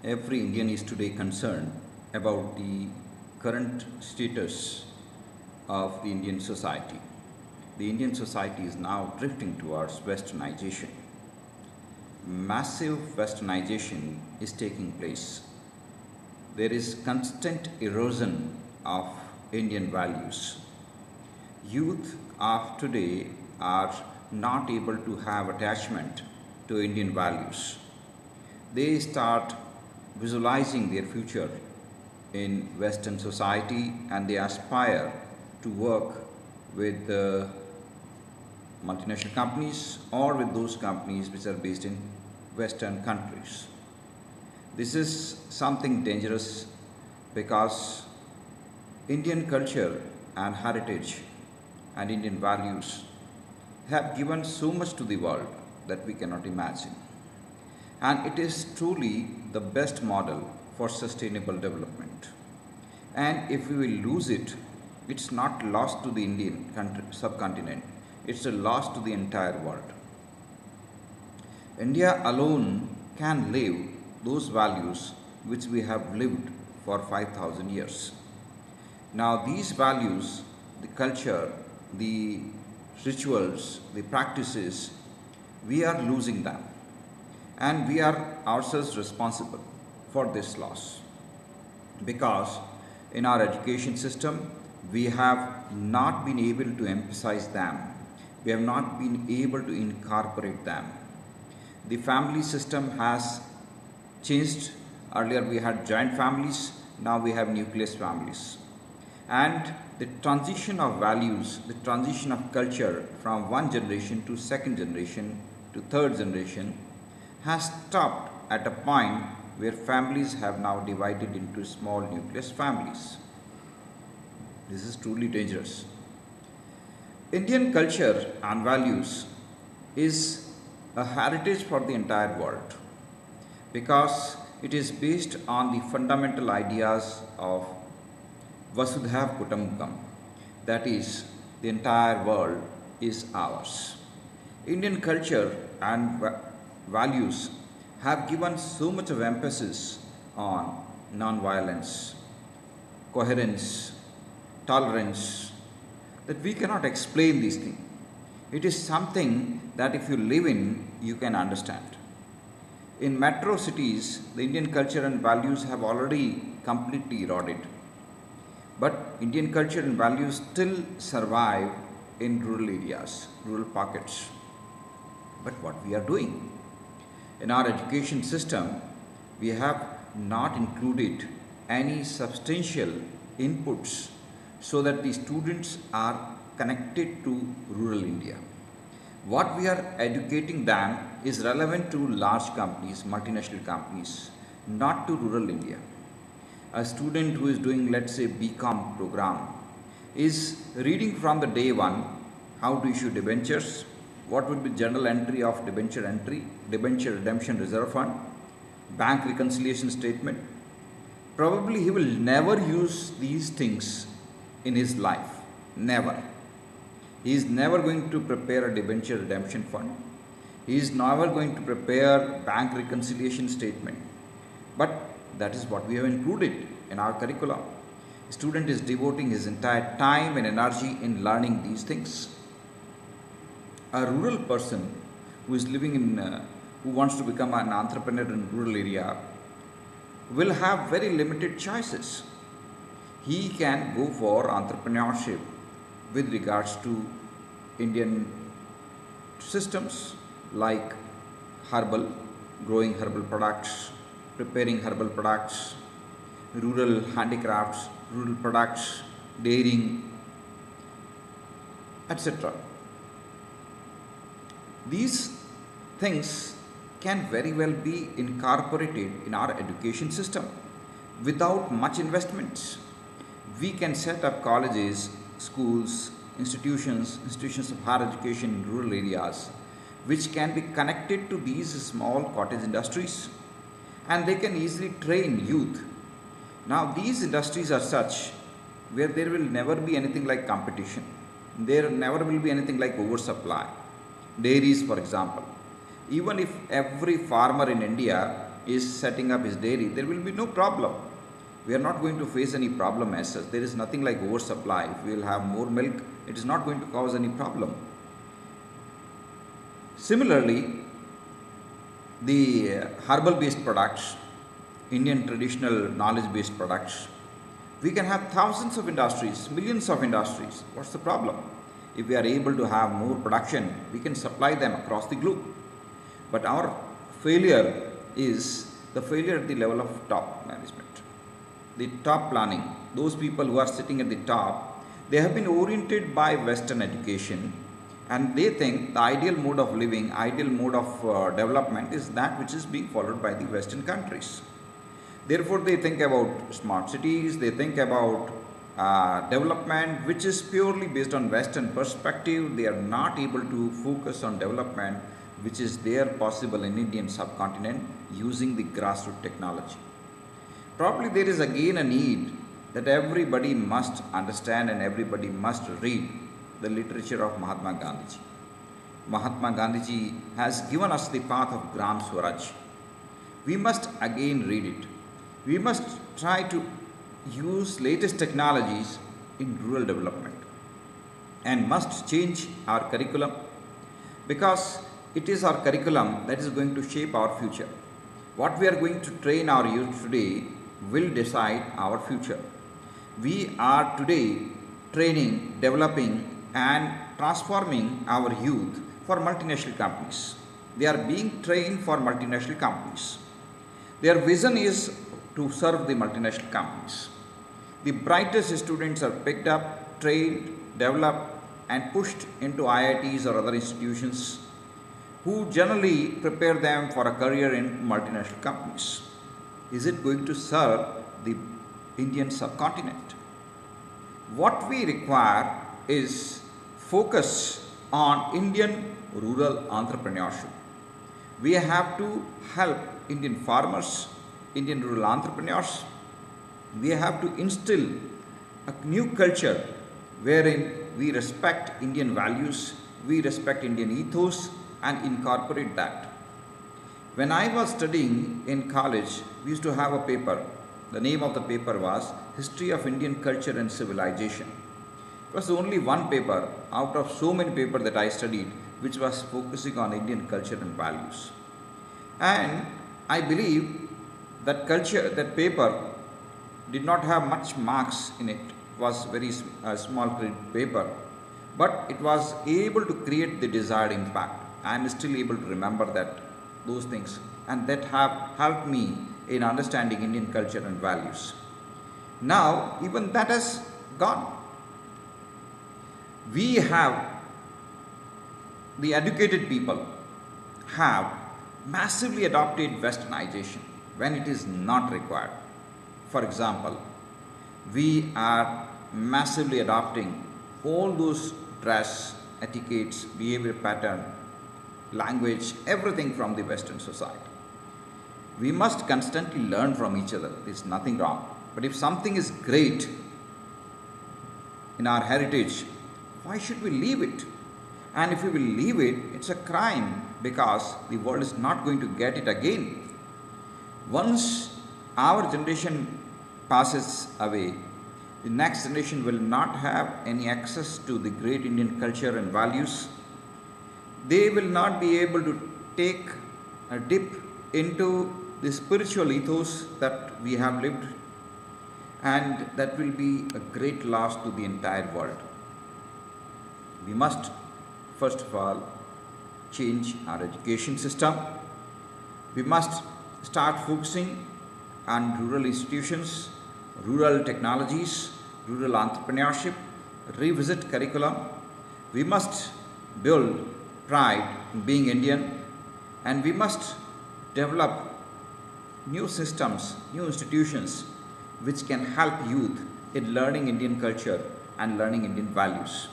Every Indian is today concerned about the current status of the Indian society. The Indian society is now drifting towards westernization. Massive westernization is taking place. There is constant erosion of Indian values. Youth of today are not able to have attachment to Indian values. They start visualizing their future in Western society and they aspire to work with multinational companies or with those companies which are based in Western countries. This is something dangerous because Indian culture and heritage and Indian values have given so much to the world that we cannot imagine. And it is truly the best model for sustainable development. And if we will lose it, it's not lost to the Indian subcontinent, it's a loss to the entire world. India alone can live those values which we have lived for 5,000 years. Now, these values, the culture, the rituals, the practices, we are losing them. And we are ourselves responsible for this loss. Because in our education system, we have not been able to emphasize them. We have not been able to incorporate them. The family system has changed. Earlier we had joint families, now we have nucleus families. And the transition of values, the transition of culture from one generation to second generation to third generation has stopped at a point where families have now divided into small nucleus families. This is truly dangerous. Indian culture and values is a heritage for the entire world because it is based on the fundamental ideas of Vasudhaiva Kutumbakam, that is, the entire world is ours. Indian culture and values have given so much of emphasis on non-violence, coherence, tolerance, that we cannot explain these things. It is something that if you live in, you can understand. In metro cities, the Indian culture and values have already completely eroded. But Indian culture and values still survive in rural areas, rural pockets. But what we are doing? In our education system, we have not included any substantial inputs so that the students are connected to rural India. What we are educating them is relevant to large companies, multinational companies, not to rural India. A student who is doing, let's say, BCom program is reading from the day one how to issue debentures, what would be journal entry of debenture redemption reserve fund, bank reconciliation statement. Probably he will never use these things in his life. Never. He is never going to prepare a debenture redemption fund. He is never going to prepare bank reconciliation statement. But that is what we have included in our curriculum. The student is devoting his entire time and energy in learning these things. A rural person who is living in, who wants to become an entrepreneur in rural area will have very limited choices. He can go for entrepreneurship with regards to Indian systems like herbal, growing herbal products, preparing herbal products, rural handicrafts, rural products, dairying, etc. These things can very well be incorporated in our education system without much investments. We can set up colleges, schools, institutions of higher education in rural areas which can be connected to these small cottage industries and they can easily train youth. Now these industries are such where there will never be anything like competition. There never will be anything like oversupply. Dairies, for example. Even if every farmer in India is setting up his dairy, there will be no problem. We are not going to face any problem as such. There is nothing like oversupply. If we will have more milk, it is not going to cause any problem. Similarly, the herbal based products, Indian traditional knowledge based products, we can have thousands of industries, millions of industries. What's the problem? If we are able to have more production, we can supply them across the globe. But our failure is the failure at the level of top management, the top planning. Those people who are sitting at the top, they have been oriented by Western education, and they think the ideal mode of living, ideal mode of development is that which is being followed by the Western countries. Therefore, they think about smart cities, they think about development which is purely based on Western perspective. They are not able to focus on development which is there possible in Indian subcontinent using the grassroots technology. Probably there is again a need that everybody must understand and everybody must read the literature of Mahatma Gandhi. Mahatma Gandhi has given us the path of Gram Swaraj. We must again read it. We must try to use latest technologies in rural development and must change our curriculum, because it is our curriculum that is going to shape our future. What we are going to train our youth today will decide our future. We are today training, developing and transforming our youth for multinational companies. They are being trained for multinational companies. Their vision is to serve the multinational companies. The brightest students are picked up, trained, developed and pushed into IITs or other institutions who generally prepare them for a career in multinational companies. Is it going to serve the Indian subcontinent? What we require is focus on Indian rural entrepreneurship. We have to help Indian farmers, Indian rural entrepreneurs. We have to instill a new culture wherein we respect Indian values, we respect Indian ethos and incorporate that. When I was studying in college, we used to have a paper. The name of the paper was History of Indian Culture and Civilization. It was only one paper out of so many papers that I studied which was focusing on Indian culture and values. And I believe that culture, that paper did not have much marks in it. It was very small paper, but it was able to create the desired impact. I am still able to remember those things, and that have helped me in understanding Indian culture and values. Now, even that has gone. We have, the educated people have massively adopted westernization when it is not required. For example, we are massively adopting all those dress, etiquettes, behavior pattern, language, everything from the Western society. We must constantly learn from each other. There is nothing wrong. But if something is great in our heritage, why should we leave it? And if we will leave it, it's a crime, because the world is not going to get it again. Once our generation passes away, the next generation will not have any access to the great Indian culture and values. They will not be able to take a dip into the spiritual ethos that we have lived, and that will be a great loss to the entire world. We must, first of all, change our education system. We must start focusing on rural institutions, rural technologies, rural entrepreneurship, revisit curriculum. We must build pride in being Indian, and we must develop new systems, new institutions which can help youth in learning Indian culture and learning Indian values.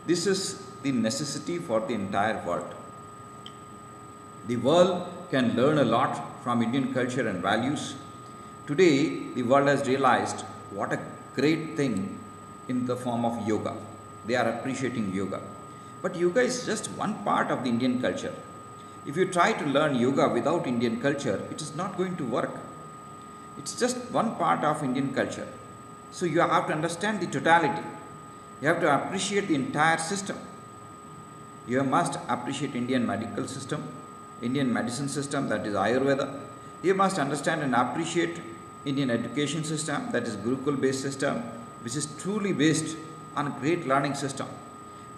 This is the necessity for the entire world. The world can learn a lot from Indian culture and values. Today, the world has realized what a great thing in the form of yoga. They are appreciating yoga. But yoga is just one part of the Indian culture. If you try to learn yoga without Indian culture, it is not going to work. It's just one part of Indian culture. So you have to understand the totality. You have to appreciate the entire system. You must appreciate Indian medical system, Indian medicine system, that is Ayurveda. You must understand and appreciate Indian education system, that is Gurukul based system, which is truly based on a great learning system.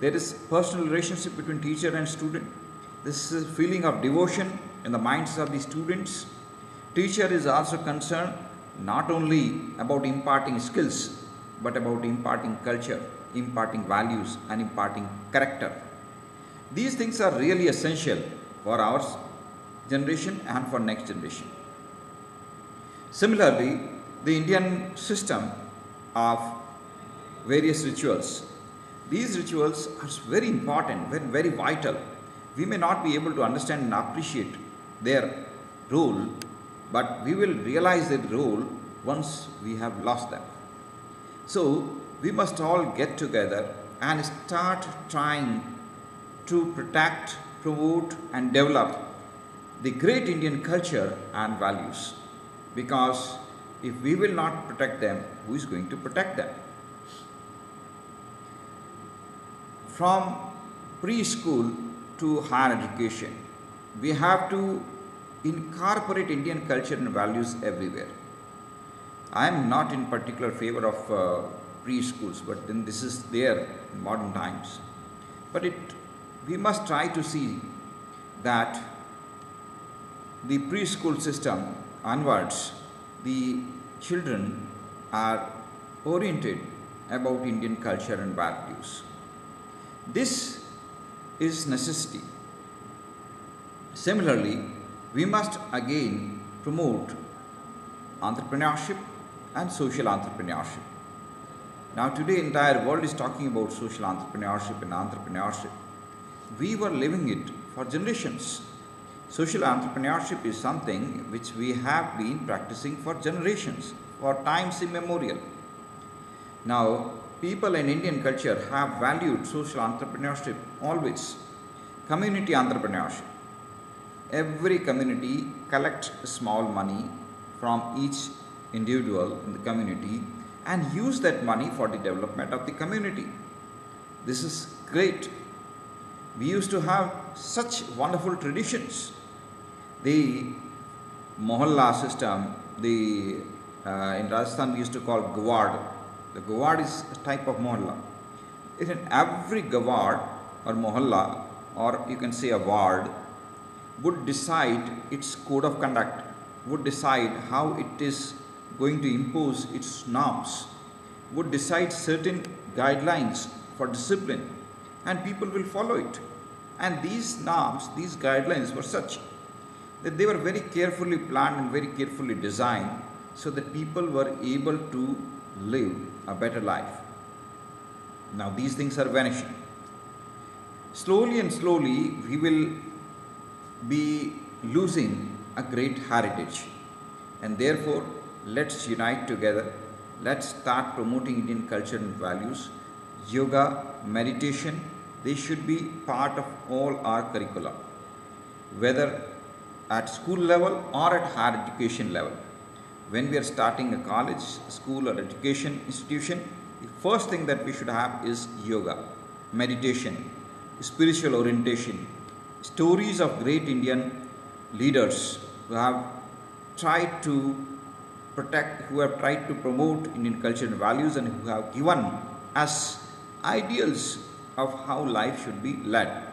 There is personal relationship between teacher and student. This is a feeling of devotion in the minds of the students. Teacher is also concerned not only about imparting skills, but about imparting culture, imparting values, and imparting character. These things are really essential for our generation and for next generation. Similarly, the Indian system of various rituals. These rituals are very important, very vital. We may not be able to understand and appreciate their role, but we will realize their role once we have lost them. So, we must all get together and start trying to protect, promote, and develop the great Indian culture and values. Because if we will not protect them, who is going to protect them? From preschool to higher education, we have to incorporate Indian culture and values everywhere. I am not in particular favor of preschools, but then this is there in modern times. But we must try to see that the preschool system onwards, the children are oriented about Indian culture and values. This is necessity. Similarly, we must again promote entrepreneurship and social entrepreneurship. Now today entire world is talking about social entrepreneurship and entrepreneurship. We were living it for generations. Social entrepreneurship is something which we have been practicing for generations, for times immemorial. Now, people in Indian culture have valued social entrepreneurship always. Community entrepreneurship. Every community collects small money from each individual in the community and use that money for the development of the community. This is great. We used to have such wonderful traditions. The mohalla system, in Rajasthan we used to call gawad. The gawad is a type of mohalla. In every gawad or mohalla, or you can say a ward, would decide its code of conduct, would decide how it is going to impose its norms, would decide certain guidelines for discipline, and people will follow it. And these norms, these guidelines were such that they were very carefully planned and very carefully designed so that people were able to live a better life. Now these things are vanishing. Slowly and slowly we will be losing a great heritage, and therefore let's unite together. Let's start promoting Indian culture and values. Yoga, meditation, they should be part of all our curricula, whether at school level or at higher education level. When we are starting a college, school or education institution, the first thing that we should have is yoga, meditation, spiritual orientation, stories of great Indian leaders who have tried to protect, who have tried to promote Indian culture and values, and who have given us ideals of how life should be led.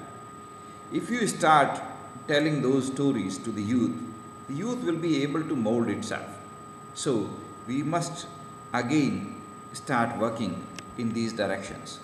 If you start telling those stories to the youth will be able to mold itself. So we must again start working in these directions.